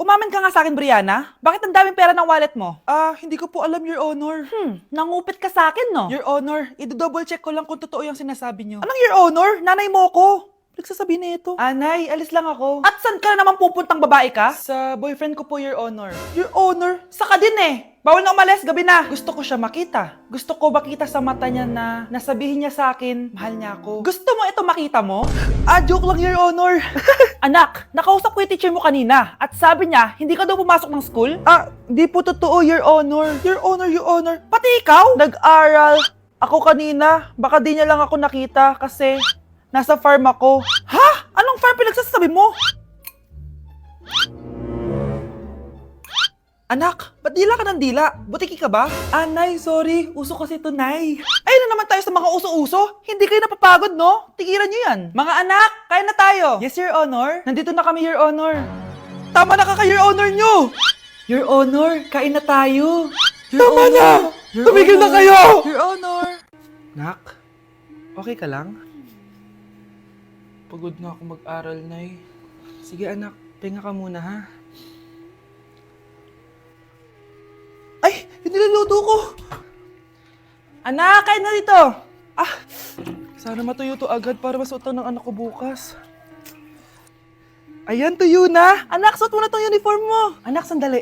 Umamin ka nga sa akin, Brianna. Bakit ang daming pera ng wallet mo? Hindi ko po alam, Your Honor. Nangupit ka sa akin, no? Your Honor, i-double check ko lang kung totoo yung sinasabi niyo. Anong Your Honor? Nanay mo ko. Nagsasabi na ito. Nay, alis lang ako. At saan ka na naman pupuntang babae ka? Sa boyfriend ko po, Your Honor. Your Honor? Saka din eh. Bawal na umalis, gabi na. Gusto ko siya makita. Gusto ko makita sa mata niya na nasabihin niya sa akin, mahal niya ako. Gusto mo ito makita mo? Joke lang, Your Honor. Anak, nakausap ko yung teacher mo kanina at sabi niya, hindi ka daw pumasok ng school? Di po totoo, Your Honor. Your Honor, Your Honor. Pati ikaw? Nag-aral. Ako kanina, baka di niya lang ako nakita kasi nasa farm ako. Ha? Anong farm pinagsasabi mo? Anak, ba't dila ka ng dila? Butiki ka ba? Nay, sorry. Uso kasi ito, Nay. Ayun na naman tayo sa mga uso-uso. Hindi kayo napapagod, no? Tigilan nyo yan. Mga anak, kain na tayo. Yes, Your Honor. Nandito na kami, Your Honor. Tama na ka, Your Honor nyo. Your Honor, kain na tayo. Tama na! Tumigil na kayo! Your Honor. Nak, okay ka lang? Pagod na ako mag-aral, Nay. Sige, anak. Pinga ka muna, ha? Ay! Yung niluluto ko! Anak, kain na dito! Sana matuyo to agad para masuotan ng anak ko bukas. Ayan, tuyo na! Anak, suot mo na tong uniform mo! Anak, sandali.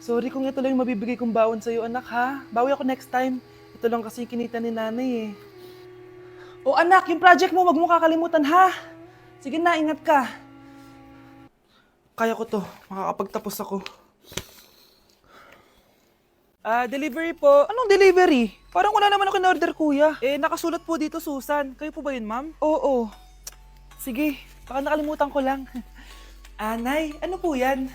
Sorry kung ito lang yung mabibigay kong bawon sa'yo, anak, ha? Bawi ako next time. Ito lang kasi yung kinita ni nanay, eh. O anak, yung project mo, wag mo kakalimutan, ha? Sige na, ingat ka. Kaya ko to. Makakapagtapos ako. Delivery po. Anong delivery? Parang wala naman ako in-order, kuya. Nakasulat po dito, Susan. Kayo po ba yun, ma'am? Oo. Sige, baka nakalimutan ko lang. Nay, ano po yan?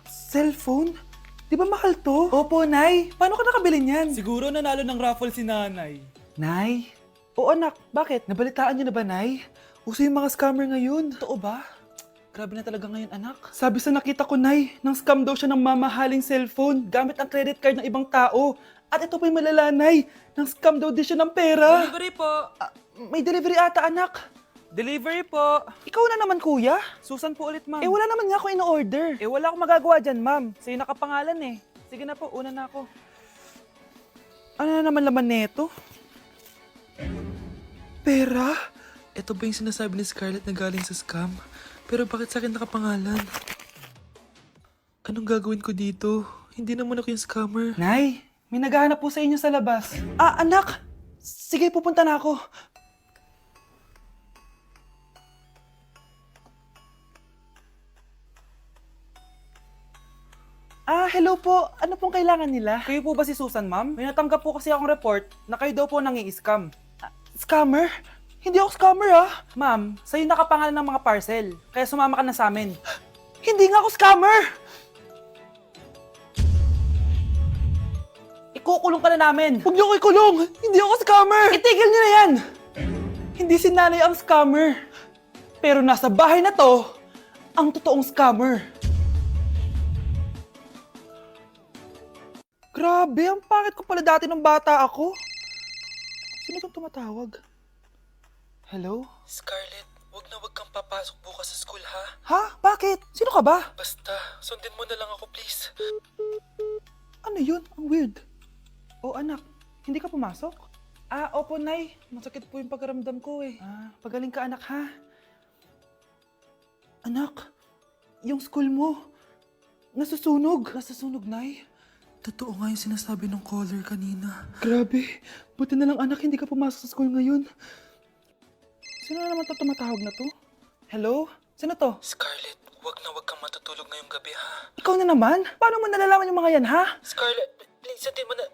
Cellphone? Di ba mahal to? Opo, Nay. Paano ka nakabili niyan? Siguro nanalo ng raffle si nanay. Nay? Oo, anak. Bakit? Nabalitaan niyo na ba, Nay? Uso yung mga scammer ngayon. Totoo ba? Grabe na talaga ngayon, anak. Sabi sa nakita ko, Nay, nang scam daw siya ng mamahaling cellphone gamit ang credit card ng ibang tao. At ito pa yung malala, Nay. Nang scam daw din siya ng pera. Delivery po. May delivery ata, anak. Delivery po. Ikaw na naman, kuya. Susan po ulit, ma'am. Wala naman nga ako in-order. Wala akong magagawa dyan, ma'am. Sa'yo nakapangalan eh. Sige na po, una na ako. Ano na naman laman neto? Pera? Ito ba yung sinasabi ni Scarlett na galing sa scam? Pero bakit sa akin nakapangalan? Anong gagawin ko dito? Hindi naman ako yung scammer. Nay, may naghahanap po sa inyo sa labas. Anak! Sige, pupunta na ako. Hello po. Ano pong kailangan nila? Kayo po ba si Susan, ma'am? May natanggap po kasi akong report na kayo daw po nangi-scam. Scammer? Hindi ako scammer, Ma'am, sa'yo nakapangalan ng mga parcel. Kaya sumama ka na sa amin. Hindi nga ako scammer! Ikukulong ka na namin. Huwag niyo ko ikulong! Hindi ako scammer! Itigil niyo na yan! Hindi si nanay ang scammer. Pero nasa bahay na to, ang totoong scammer. Grabe, ang pangit ko pala dati nung bata ako. Sino itong tumatawag? Hello? Scarlett, wag kang papasok bukas sa school, ha? Ha? Bakit? Sino ka ba? Basta, sundin mo na lang ako, please. Ano yun? Ang weird. Anak, hindi ka pumasok? Opo, Nay. Masakit po yung pagkaramdam ko eh. Pagaling ka, anak, ha? Anak, yung school mo, nasusunog. Nasusunog, Nay? Totoo nga yung sinasabi ng caller kanina. Grabe. Buti na lang, anak, hindi ka pumasok sa school ngayon. Sino na naman tumatawag na to? Hello? Sino to? Scarlett, wag kang matutulog ngayong gabi, ha? Ikaw na naman? Paano mo nalalaman yung mga yan, ha? Scarlett, please, sundin mo na...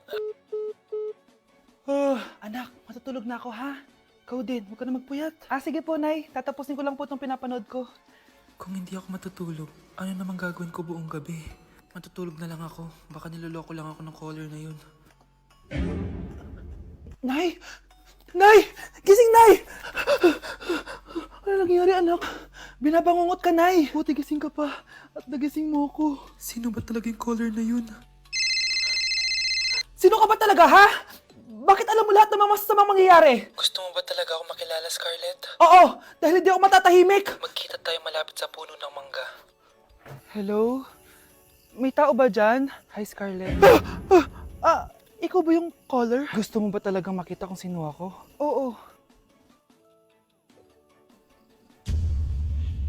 Anak, matutulog na ako, ha? Ikaw din, huwag ka na magpuyat. Sige po, Nay. Tatapusin ko lang po itong pinapanood ko. Kung hindi ako matutulog, ano namang gagawin ko buong gabi? Matutulog na lang ako. Baka niloloko lang ako ng caller na yun. Nay! Nay! Gising, Nay! Ano nangyari, anak? Binabangungot ka, Nay. Buti gising ka pa. At nagising mo ko. Sino ba talaga yung caller na yun? Sino ka ba talaga, ha? Bakit alam mo lahat ng mga masasamang mangyayari? Gusto mo ba talaga ako makilala, Scarlett? Oo, dahil hindi ako matatahimik. Magkita tayo malapit sa puno ng mangga. Hello? May tao ba dyan? Hi, Scarlett. Ikaw ba yung caller? Gusto mo ba talagang makita kung sino ako? Oo.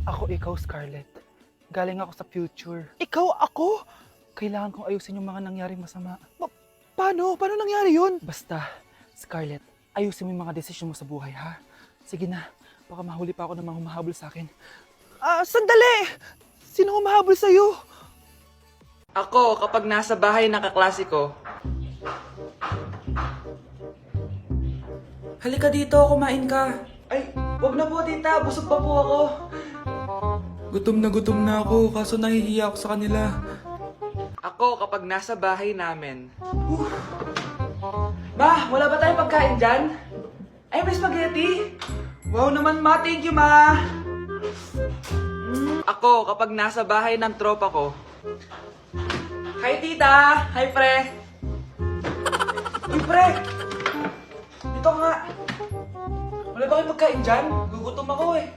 Ako ikaw, Scarlett. Galing ako sa future. Ikaw ako? Kailangan kong ayusin yung mga nangyaring masama. Paano? Paano nangyari yun? Basta, Scarlett, ayusin mo yung mga desisyon mo sa buhay, ha? Sige na, baka mahuli pa ako ng mga humahabol sa akin. Sandali! Sino humahabol sa'yo? Ako, kapag nasa bahay ng kaklase ko. Halika dito, kumain ka. Ay, wag na po tita, busog pa po ako. Gutom na ako, kaso nahihiya ako sa kanila. Ako, kapag nasa bahay namin. Ma, wala ba tayong pagkain dyan? Ay, may spaghetti? Wow naman ma, thank you ma. Ako, kapag nasa bahay ng tropa ko. Hi tita! Hi pre! Uy pre! Dito nga! Wala ba kayong pagkain dyan? Gugutom ako eh.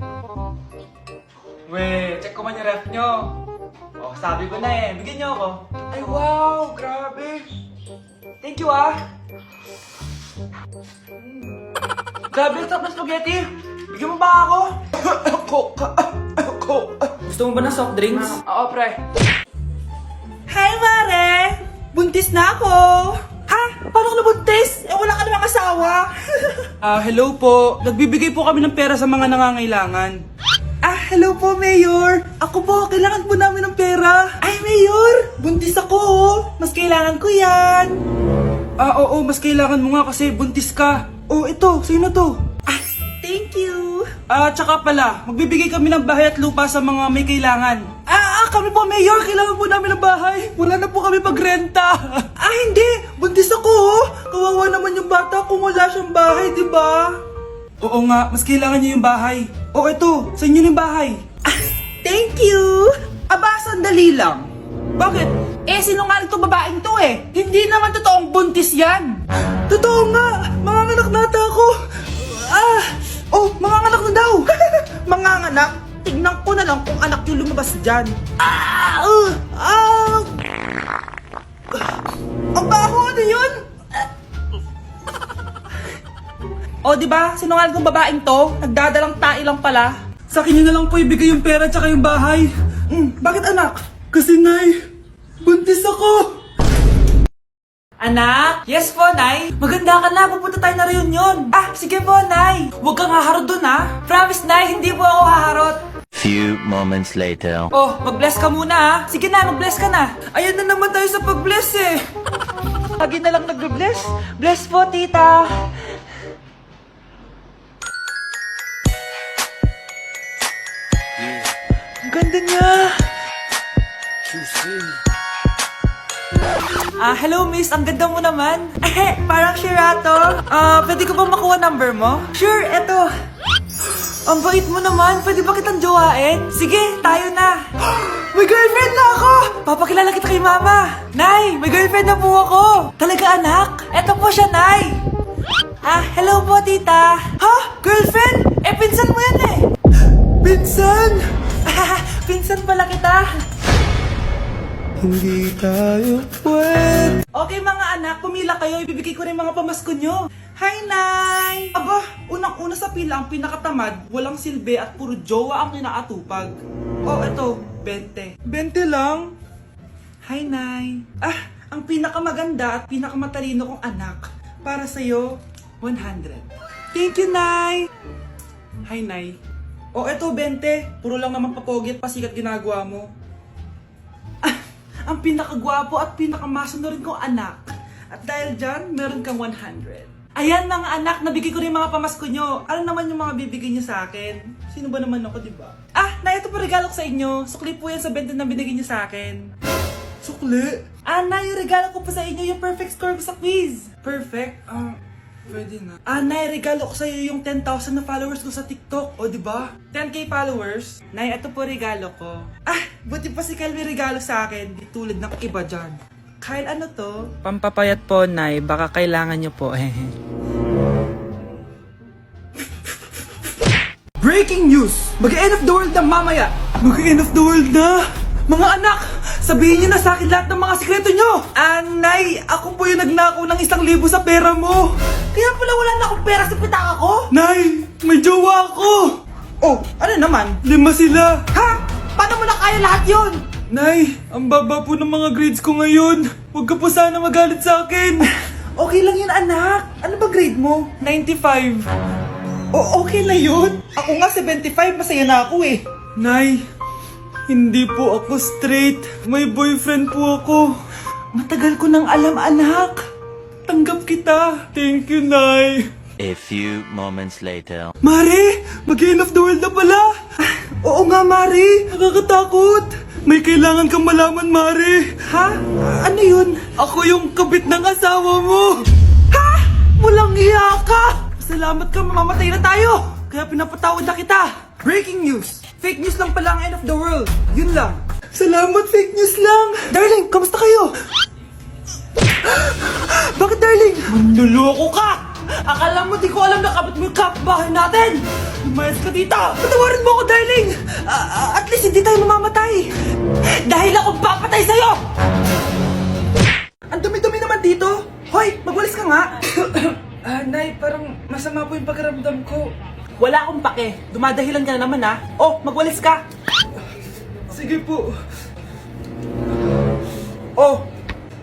Weh, check ko man yung ref nyo. Oh, sabi ko na eh. Bigyan nyo ako. Ay wow! Grabe! Thank you ah! Grabe, ang sarap na spaghetti! Bigyan mo ba ako? Gusto mo ba ng soft drinks? Oo pre. Hi, Mare! Buntis na ako! Ha? Paano ka nabuntis? Wala ka namang asawa! Hello po. Nagbibigay po kami ng pera sa mga nangangailangan. Hello po, Mayor! Ako po, kailangan po namin ng pera! Ay, Mayor! Buntis ako, oh! Mas kailangan ko yan! Oo, mas kailangan mo nga kasi buntis ka. Oh, ito, sino to? Thank you! Tsaka pala, magbibigay kami ng bahay at lupa sa mga may kailangan. Kami po, Mayor! Kailangan po namin ng bahay! Wala na po kami magrenta! Hindi! Buntis ako, oh! Kawawa naman yung bata kung wala siyang bahay, di ba? Oo nga, mas kailangan niyo yung bahay. Oh, ito, sa inyo yung bahay. Thank you! Sandali lang. Bakit? Sinungaling tong babaeng to eh. Hindi naman totoong buntis yan. Totoo nga. Manganganak nata ako. Manganganak na daw. Manganganak? Tignan ko na lang kung anak yung lumabas dyan. Ang baho, ano yun? di ba? Sinungaling tong babaeng to. Nagdadalang tae lang pala. Sa akin nyo na lang po ibigay yung pera tsaka yung bahay. Bakit anak? Kasi nay, buntis ako. Anak? Yes po, Nay. Maganda ka na. Pupunta tayo na reunion. Sige po, Nay. Huwag kang haharot dun, ha? Promise, Nay. Hindi po ako haharot. Few moments later. Oh, mag-bless ka muna, ha? Sige na, mag-bless ka na. Ayan na naman tayo sa pag-bless, eh. Lagi na lang nagbe-bless. Bless po, tita. Ang ganda niya. Hello, miss. Ang ganda mo naman. Parang Shirato. Pwede ko ba makuha number mo? Sure, eto. Ang bait mo naman. Pwede ba kitang jowain? Sige, tayo na. May girlfriend na ako! Papakilala kita kay mama. Nay, may girlfriend na po ako. Talaga, anak? Eto po siya, Nay. Hello po, tita. Ha? Girlfriend? Pinsan mo yan eh. Pinsan! Pinsan pala kita. Hindi tayo pwede. Okay mga anak, pumila kayo. Ibibigay ko rin mga pamasko nyo. Hi, Nay! Aba, unang-una sa pila ang pinakatamad, walang silbi at puro jowa ang kinaatupag. Oh, eto, 20. 20 lang? Hi, Nay! Ang pinakamaganda at pinakamatalino kong anak, para sa'yo, 100. Thank you, Nay! Hi, Nay. Oh, eto, 20. Puro lang naman papogi at pasikat ginagawa mo. Ang pinakagwapo at pinakamasunurin kong anak. At dahil dyan, meron kang 100. Ayan mga anak, nabigay ko rin mga pamasko nyo. Ano naman yung mga bibigay nyo sa akin? Sino ba naman ako, diba? Na ito po regalo ko sa inyo. Sukli po yan sa 20 na binigay nyo sa akin. Sukli? Na yung regalo ko po sa inyo, yung perfect score ko sa quiz. Perfect? Pwede na. Nay, regalo ko sa iyo yung 10,000 na followers ko sa TikTok. O, diba? 10k followers. Nay, ito po regalo ko. Buti pa si Kel may regalo sa akin. Di tulad ng iba dyan. Kyle, ano to? Pampapayat po, Nay. Baka kailangan nyo po. Breaking news! Mag-end of the world na mamaya! Mag-end of the world na! Mga anak! Sabihin niyo na sa akin lahat ng mga sikreto niyo! Nay, ako po yung nagnakaw ng 1,000 sa pera mo! Kaya pala wala na akong pera sa pitaka ko? Nay, may jowa ako! Oh, ano naman? 5 sila! Ha? Paano mo na kaya lahat yon? Nay, ang baba po ng mga grades ko ngayon. Huwag ka po sana magalit sa akin. Okay lang yun, anak. Ano ba grade mo? 95. Okay na yun. Ako nga 75, masaya na ako eh. Nay, hindi po ako straight. May boyfriend po ako. Matagal ko nang alam, anak. Tanggap kita. Thank you, Nay. A few moments later. Mare, mag-end of the world na pala. Oo nga, Mare. Nakakatakot. May kailangan kang malaman, Mare. Ha? Ano yun? Ako yung kabit ng asawa mo. Ha? Walang iya ka. Salamat ka, mamamatay na tayo. Kaya pinapatawad na kita. Breaking news. Fake news lang pala ang end of the world. Yun lang. Salamat, fake news lang. Darling, kamusta kayo? Bakit, darling? Manluloko ka! Akala mo di ko alam na kapit mo yung kapbahay natin! Lumayas ka dito! Patawarin mo ako, darling! At least hindi tayo mamamatay! Dahil akong papatay sa'yo! Ang dumi-dumi naman dito! Hoy, magwalis ka nga! Nay, parang masama po yung pagkaramdam ko. Wala akong pake. Dumadahilan ka na naman, ha? Oh, magwalis ka! Sige po. Oh,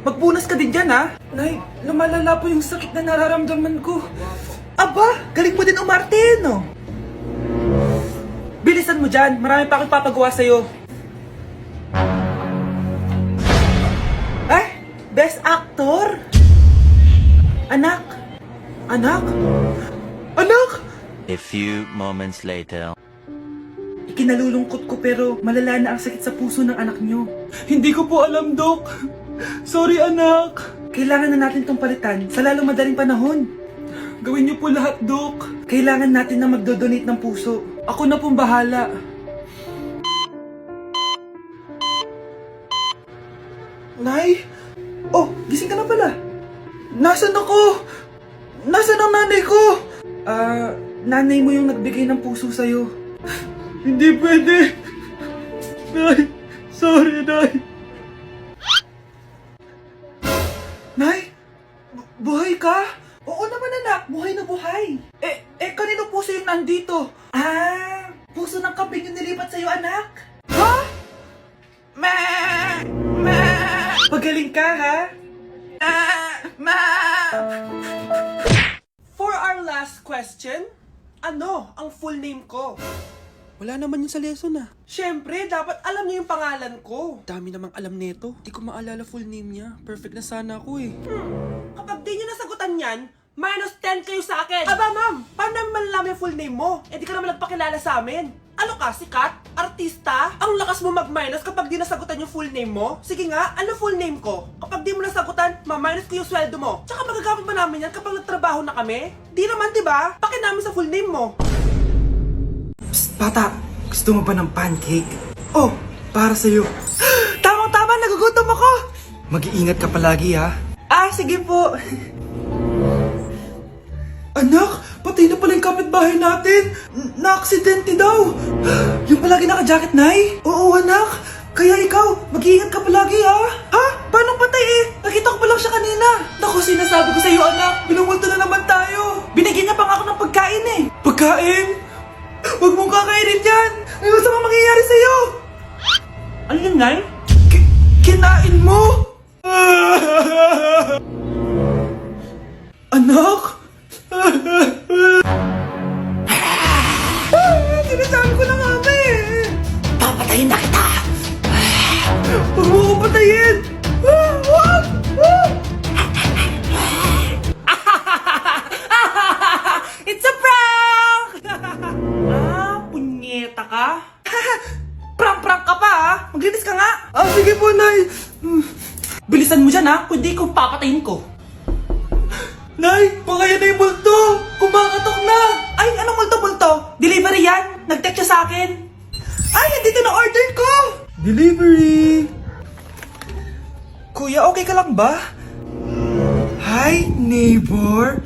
magpunas ka din dyan, ha? Nay, lumalala po yung sakit na nararamdaman ko. Aba, galing mo din umarte, no? Bilisan mo dyan, marami pa akong papagawa sa'yo. Best actor? Anak? Anak? Anak? A few moments later. Ikinalulungkot ko pero malala na ang sakit sa puso ng anak nyo. Hindi ko po alam, Dok. Sorry, anak. Kailangan na natin tong palitan sa lalong madaling panahon. Gawin niyo po lahat, Dok. Kailangan natin na magdodonate ng puso. Ako na pong bahala. Nay? Oh, gising ka na pala. Nasaan ako? Nasaan ang nanay ko? Nanay mo yung nagbigay ng puso sa'yo. Hindi pwede. Nay, sorry, Nay. Nay, buhay ka? Oo naman, anak, buhay na buhay. Kanino puso yung nandito? Puso ng kambing yung nilipat sa'yo, anak. Ha? Pagaling ka, ha? For our last question, ano ang full name ko? Wala naman yun sa lesson ah. Siyempre, dapat alam niyo yung pangalan ko. Dami namang alam nito. Di ko maalala full name niya. Perfect na sana ako eh. Kapag di niyo nasagutan yan, minus 10 kayo sa akin. Aba, ma'am, paano naman malalaman yung full name mo? Di ka naman nagpakilala sa amin. Ano ka, sikat? Artista? Ang lakas mo mag-minus kapag di nasagutan yung full name mo? Sige nga, ano full name ko? Kapag di mo nasagutan, ma-minus ko yung sweldo mo. Tsaka magagamit ba namin yan kapag nagtrabaho na kami? Di naman, diba? Paki namin sa full name mo. Psst, bata! Gusto mo ba ng pancake? Oh, para sa'yo. Tamang-tama, nagugutom ako! Mag-iingat ka palagi, ha? Sige po. Anak, patay na pala yung kapitbahay natin. Na-aksidente daw. Yung palagi naka-jacket, Nay? Oo, anak. Kaya ikaw, mag-iingat ka palagi, ha? Ha? Paano patay eh? Nakita ko pa lang siya kanina. Naku, sinasabi ko sa'yo, anak. Binumulto na naman tayo. Binigyan niya pa nga ako ng pagkain eh. Pagkain? Huwag mong kakainin yan. May masamang mangyayari sa'yo. Ano yun, Nay? Kinain mo? Anak? Sinasabi ko na nga ba eh. Papatayin na kita. Huwag mo ko patayin. It's a prank! Punyeta ka? Prank-prank ka pa ha? Maglinis ka nga. Sige po, Nay. Bilisan mo dyan ha, kundi ko papatayin ko. Nay, baka yan na yung multo! Kumakatok na! Ay, anong multo-multo? Delivery yan? Nag-text siya sa akin? Ay, andito na order ko! Delivery! Kuya, okay ka lang ba? Hi, neighbor.